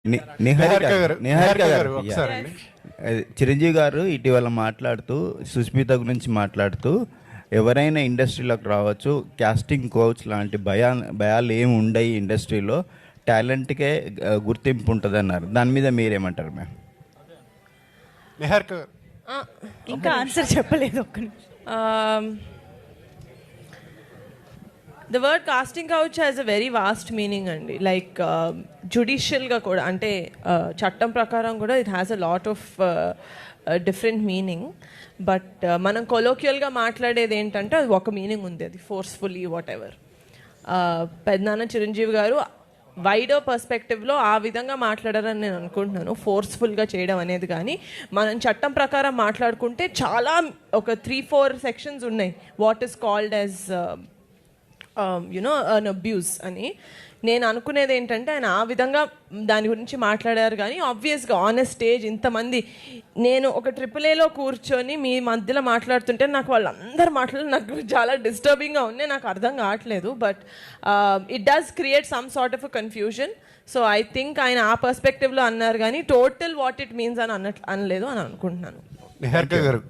నిహారిక గారు ఒకసారి అండి. చిరంజీవి గారు ఇటీవల మాట్లాడుతూ సుస్మిత గురించి మాట్లాడుతూ ఎవరైనా ఇండస్ట్రీలోకి రావచ్చు, కాస్టింగ్ కోచ్ లాంటి భయాలు ఏమి ఉండయి ఇండస్ట్రీలో, టాలెంట్కే గుర్తింపు ఉంటుంది అన్నారు. దాని మీద మీరేమంటారు మ్యామ్? నిహారిక గారు ఇంకా ఆన్సర్ చెప్పలేదు. ఒక్క the word casting couch has a very vast meaning అండి. లైక్ జుడిషియల్గా కూడా, అంటే చట్టం ప్రకారం కూడా it has a lot of different meaning. But మనం కొలోక్యువల్గా మాట్లాడేది ఏంటంటే అది ఒక మీనింగ్ ఉంది, అది ఫోర్స్ఫుల్లీ వాట్ ఎవర్. పెద్దనాన్న చిరంజీవి గారు వైడర్ పర్స్పెక్టివ్లో ఆ విధంగా మాట్లాడారని నేను అనుకుంటున్నాను. ఫోర్స్ఫుల్గా చేయడం అనేది, కానీ మనం చట్టం ప్రకారం మాట్లాడుకుంటే చాలా ఒక 3-4 సెక్షన్స్ ఉన్నాయి what is called as an abuse అని. నేను అనుకునేది ఏంటంటే ఆయన ఆ విధంగా దాని గురించి మాట్లాడారు, కానీ ఆబ్వియస్గా ఆన్ ఎ స్టేజ్ ఇంతమంది, నేను ఒక AAAలో కూర్చొని మీ మధ్యలో మాట్లాడుతుంటే నాకు వాళ్ళందరూ మాట్లాడి నాకు చాలా డిస్టర్బింగ్గా ఉన్నాయి, నాకు అర్థం కావట్లేదు. But it does create some sort of a confusion. So I think ఆయన ఆ పర్స్పెక్టివ్లో అన్నారు, కానీ టోటల్ వాట్ ఇట్ మీన్స్ అని అనలేదు అని అనుకుంటున్నాను. నిహారిక గారు